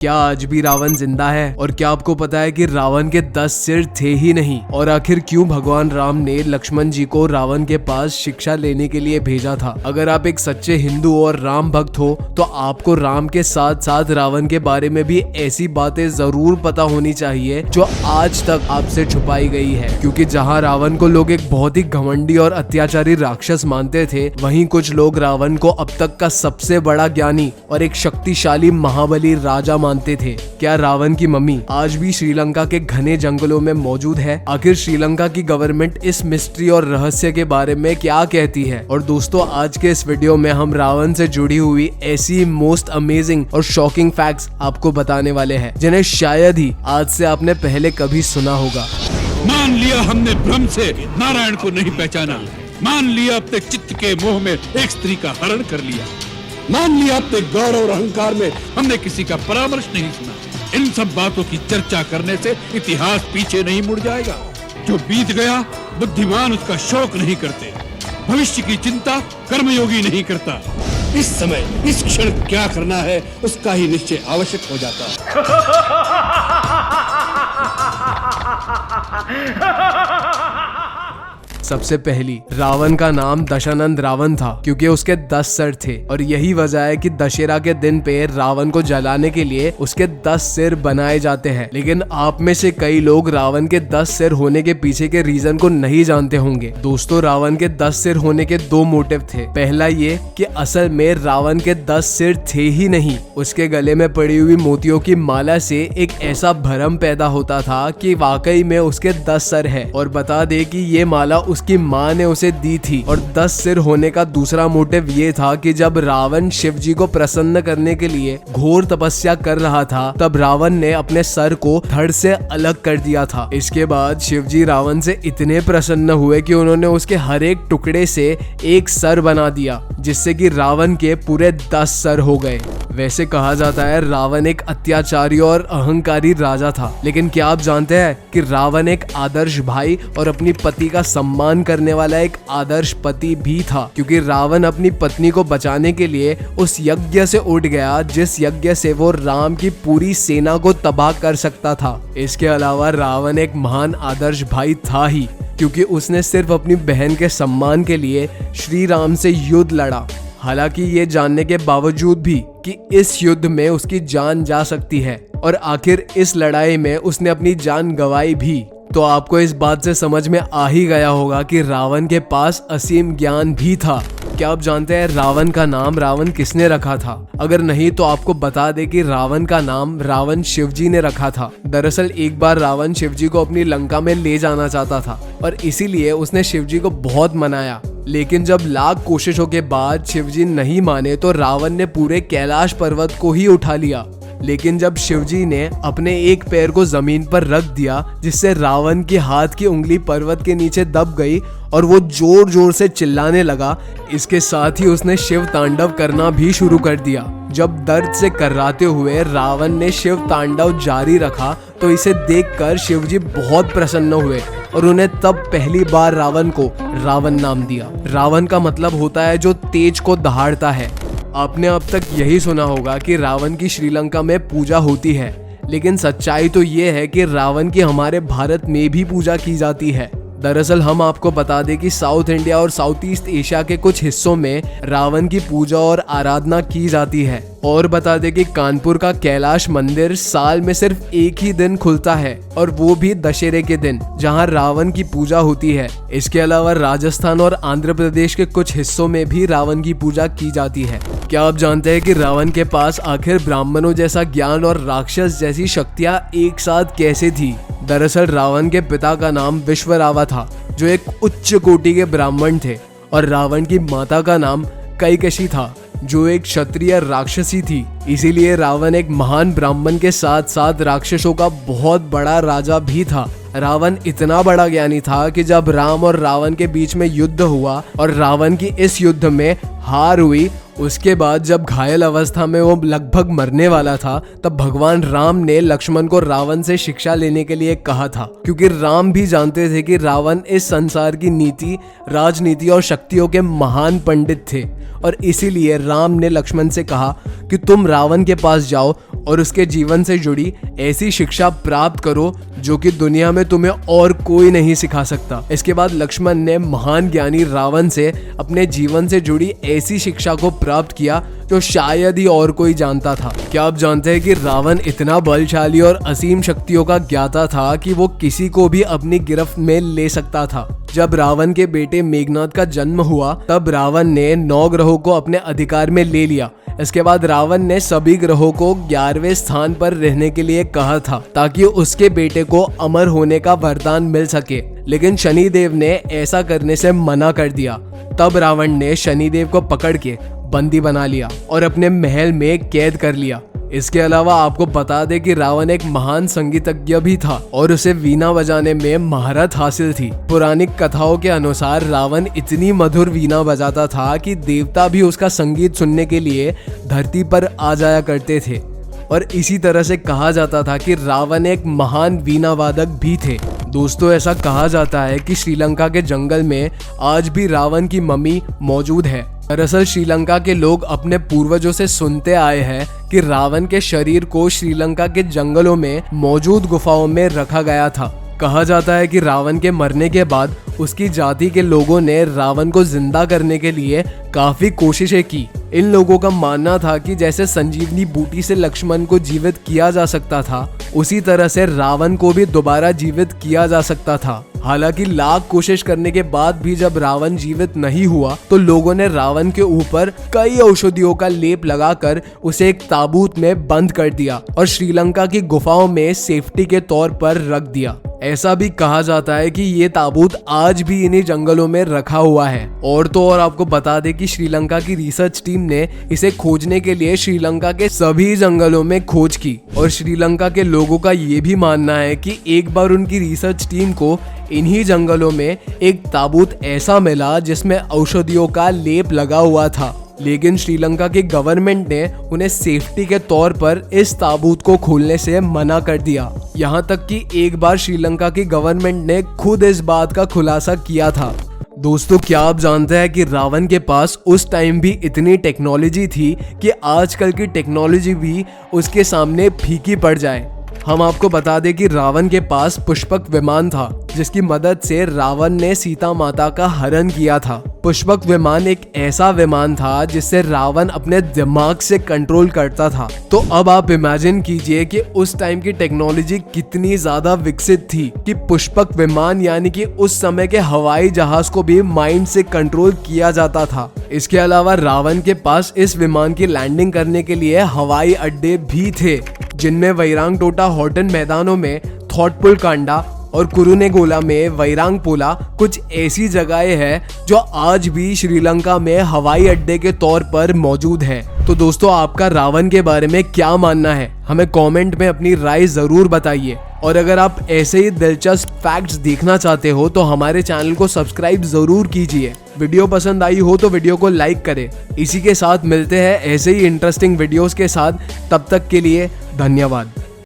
क्या आज भी रावण जिंदा है? और क्या आपको पता है कि रावण के 10 सिर थे ही नहीं? और आखिर क्यों भगवान राम ने लक्ष्मण जी को रावण के पास शिक्षा लेने के लिए भेजा था? अगर आप एक सच्चे हिंदू और राम भक्त हो तो आपको राम के साथ साथ रावण के बारे में भी ऐसी बातें जरूर पता होनी चाहिए जो आज तक आपसे छुपाई गई है। क्योंकि जहाँ रावण को लोग एक बहुत ही घमंडी और अत्याचारी राक्षस मानते थे, वहीं कुछ लोग रावण को अब तक का सबसे बड़ा ज्ञानी और एक शक्तिशाली महाबली राजा मानते थे। क्या रावण की मम्मी आज भी श्रीलंका के घने जंगलों में मौजूद है? आखिर श्रीलंका की गवर्नमेंट इस मिस्ट्री और रहस्य के बारे में क्या कहती है? और दोस्तों, आज के इस वीडियो में हम रावण से जुड़ी हुई ऐसी मोस्ट अमेजिंग और शॉकिंग फैक्ट्स आपको बताने वाले हैं जिन्हें शायद ही आज से आपने पहले कभी सुना होगा। मान लिया हमने भ्रम से नारायण को नहीं पहचाना, मान लिया अपने चित्त के मोह में एक स्त्री का हरण कर लिया, मान लिया अपने गौरव और अहंकार में हमने किसी का परामर्श नहीं सुना। इन सब बातों की चर्चा करने से इतिहास पीछे नहीं मुड़ जाएगा। जो बीत गया बुद्धिमान उसका शोक नहीं करते, भविष्य की चिंता कर्मयोगी नहीं करता। इस समय इस क्षण क्या करना है उसका ही निश्चय आवश्यक हो जाता सबसे पहली, रावण का नाम दशानंद रावण था क्योंकि उसके 10 सर थे और यही वजह है कि दशहरा के दिन पे रावण को जलाने के लिए उसके 10 सिर बनाए जाते हैं। लेकिन आप में से कई लोग रावण के 10 सिर होने के पीछे के रीजन को नहीं जानते होंगे। दोस्तों, रावण के 10 सिर होने के 2 मोटिव थे। पहला ये कि असल में रावण के 10 सिर थे ही नहीं, उसके गले में पड़ी हुई मोतियों की माला से एक ऐसा भ्रम पैदा होता था कि वाकई में उसके 10 सर है। और बता दे कि ये माला उसकी माँ ने उसे दी थी। और 10 सिर होने का दूसरा मोटिव ये था कि जब रावण शिव जी को प्रसन्न करने के लिए घोर तपस्या कर रहा था, तब रावण ने अपने सर को धड़ से अलग कर दिया था। इसके बाद शिव जी रावण से इतने प्रसन्न हुए कि उन्होंने उसके हर एक टुकड़े से एक सर बना दिया, जिससे कि रावण के पूरे 10 सर हो गए। वैसे कहा जाता है रावण एक अत्याचारी और अहंकारी राजा था, लेकिन क्या आप जानते हैं कि रावण एक आदर्श भाई और अपनी पति का सम्मान करने वाला एक आदर्श पति भी था। क्योंकि रावण अपनी पत्नी को बचाने के लिए उस यज्ञ से उठ गया जिस यज्ञ से वो राम की पूरी सेना को तबाह कर सकता था। इसके अलावा रावण एक महान आदर्श भाई था ही, क्योंकि उसने सिर्फ अपनी बहन के सम्मान के लिए श्री राम से युद्ध लड़ा। हालांकि ये जानने के बावजूद भी कि इस युद्ध में उसकी जान जा सकती है और आखिर इस लड़ाई में उसने अपनी जान गंवाई भी, तो आपको इस बात से समझ में आ ही गया होगा कि रावण के पास असीम ज्ञान भी था। क्या आप जानते हैं रावण का नाम रावण किसने रखा था? अगर नहीं तो आपको बता दे कि रावण का नाम रावण शिवजी ने रखा था। दरअसल एक बार रावण शिवजी को अपनी लंका में ले जाना चाहता था और इसीलिए उसने शिवजी को बहुत मनाया। लेकिन जब लाख कोशिशों के बाद शिवजी नहीं माने तो रावण ने पूरे कैलाश पर्वत को ही उठा लिया। लेकिन जब शिवजी ने अपने एक पैर को जमीन पर रख दिया, जिससे रावण के हाथ की उंगली पर्वत के नीचे दब गई और वो जोर जोर से चिल्लाने लगा। इसके साथ ही उसने शिव तांडव करना भी शुरू कर दिया। जब दर्द से कर्राते हुए रावण ने शिव तांडव जारी रखा तो इसे देखकर शिवजी बहुत प्रसन्न हुए और उन्हें तब पहली बार रावण को रावण नाम दिया। रावण का मतलब होता है जो तेज को दहाड़ता है। आपने अब तक यही सुना होगा कि रावण की श्रीलंका में पूजा होती है, लेकिन सच्चाई तो ये है कि रावण की हमारे भारत में भी पूजा की जाती है। दरअसल हम आपको बता दें कि साउथ इंडिया और साउथ ईस्ट एशिया के कुछ हिस्सों में रावण की पूजा और आराधना की जाती है। और बता दें कि कानपुर का कैलाश मंदिर साल में सिर्फ एक ही दिन खुलता है और वो भी दशहरे के दिन, जहां रावण की पूजा होती है। इसके अलावा राजस्थान और आंध्र प्रदेश के कुछ हिस्सों में भी रावण की पूजा की जाती है। क्या आप जानते हैं कि रावण के पास आखिर ब्राह्मणों जैसा ज्ञान और राक्षस जैसी शक्तियां एक साथ कैसे थी? दरअसल रावण के पिता का नाम विश्वरावा था, जो एक उच्च कोटि के ब्राह्मण थे, और रावण की माता का नाम कैकसी था, जो एक क्षत्रिय राक्षसी थी। इसीलिए रावण एक महान ब्राह्मण के साथ साथ राक्षसों का बहुत बड़ा राजा भी था। रावण इतना बड़ा ज्ञानी था कि जब राम और रावण के बीच में युद्ध हुआ और रावण की इस युद्ध में हार हुई, उसके बाद जब घायल अवस्था में वो लगभग मरने वाला था, तब भगवान राम ने लक्ष्मण को रावण से शिक्षा लेने के लिए कहा था। क्योंकि राम भी जानते थे कि रावण इस संसार की नीति, राजनीति और शक्तियों के महान पंडित थे, और इसीलिए राम ने लक्ष्मण से कहा कि तुम रावण के पास जाओ और उसके जीवन से जुड़ी ऐसी शिक्षा प्राप्त करो जो कि दुनिया में तुम्हें और कोई नहीं सिखा सकता। इसके बाद लक्ष्मण ने महान ज्ञानी रावण से अपने जीवन से जुड़ी ऐसी शिक्षा को प्राप्त किया जो शायद ही और कोई जानता था। क्या आप जानते हैं कि रावण इतना बलशाली और असीम शक्तियों का ज्ञाता था कि वो किसी को भी अपनी गिरफ्त में ले सकता था। जब रावण के बेटे मेघनाद का जन्म हुआ तब रावण ने 9 ग्रहों को अपने अधिकार में ले लिया। इसके बाद रावण ने सभी ग्रहों को 11वें स्थान पर रहने के लिए कहा था ताकि उसके बेटे को अमर होने का वरदान मिल सके, लेकिन शनिदेव ने ऐसा करने से मना कर दिया। तब रावण ने शनिदेव को पकड़ के बंदी बना लिया और अपने महल में कैद कर लिया। इसके अलावा आपको बता दें कि रावण एक महान संगीतज्ञ भी था और उसे वीणा बजाने में महारत हासिल थी। पौराणिक कथाओं के अनुसार रावण इतनी मधुर वीणा बजाता था कि देवता भी उसका संगीत सुनने के लिए धरती पर आ जाया करते थे। और इसी तरह से कहा जाता था कि रावण एक महान वीणा वादक भी थे। दोस्तों, ऐसा कहा जाता है कि श्रीलंका के जंगल में आज भी रावण की मम्मी मौजूद है। दरअसल श्रीलंका के लोग अपने पूर्वजों से सुनते आए हैं कि रावण के शरीर को श्रीलंका के जंगलों में मौजूद गुफाओं में रखा गया था। कहा जाता है कि रावण के मरने के बाद उसकी जाति के लोगों ने रावण को जिंदा करने के लिए काफी कोशिशें की। इन लोगों का मानना था कि जैसे संजीवनी बूटी से लक्ष्मण को जीवित किया जा सकता था, उसी तरह से रावण को भी दोबारा जीवित किया जा सकता था। हालांकि लाख कोशिश करने के बाद भी जब रावण जीवित नहीं हुआ तो लोगों ने रावण के ऊपर कई औषधियों का लेप लगाकर उसे एक ताबूत में बंद कर दिया और श्रीलंका की गुफाओं में सेफ्टी के तौर पर रख दिया। ऐसा भी कहा जाता है कि ये ताबूत आज भी इन्हीं जंगलों में रखा हुआ है। और तो और आपको बता दें कि श्रीलंका की रिसर्च टीम ने इसे खोजने के लिए श्रीलंका के सभी जंगलों में खोज की और श्रीलंका के लोगों का ये भी मानना है कि एक बार उनकी रिसर्च टीम को इन्हीं जंगलों में एक ताबूत ऐसा मिला जिसमें औषधियों का लेप लगा हुआ था, लेकिन श्रीलंका की गवर्नमेंट ने उन्हें सेफ्टी के तौर पर इस ताबूत को खोलने से मना कर दिया। यहाँ तक कि एक बार श्रीलंका की गवर्नमेंट ने खुद इस बात का खुलासा किया था। दोस्तों, क्या आप जानते हैं कि रावण के पास उस टाइम भी इतनी टेक्नोलॉजी थी कि आजकल की टेक्नोलॉजी भी उसके सामने फीकी पड़ जाए। हम आपको बता दें कि रावण के पास पुष्पक विमान था जिसकी मदद से रावण ने सीता माता का हरण किया था। पुष्पक विमान एक ऐसा विमान था जिससे रावण अपने दिमाग से कंट्रोल करता था। तो अब आप इमेजिन कीजिए कि उस टाइम की टेक्नोलॉजी कितनी ज्यादा विकसित थी कि पुष्पक विमान यानी कि उस समय के हवाई जहाज को भी माइंड से कंट्रोल किया जाता था। इसके अलावा रावण के पास इस विमान की लैंडिंग करने के लिए हवाई अड्डे भी थे, जिनमें वैरांगटोटा हॉटन मैदानों में थॉटपुल कांडा और कुरुनेगोला में वैरांगपोला कुछ ऐसी जगहें हैं जो आज भी श्रीलंका में हवाई अड्डे के तौर पर मौजूद है। तो दोस्तों, आपका रावण के बारे में क्या मानना है? हमें कमेंट में अपनी राय जरूर बताइए। और अगर आप ऐसे ही दिलचस्प फैक्ट्स देखना चाहते हो तो हमारे चैनल को सब्सक्राइब जरूर कीजिए। वीडियो पसंद आई हो तो वीडियो को लाइक करें। इसी के साथ मिलते हैं ऐसे ही इंटरेस्टिंग वीडियोस के साथ। तब तक के लिए धन्यवाद।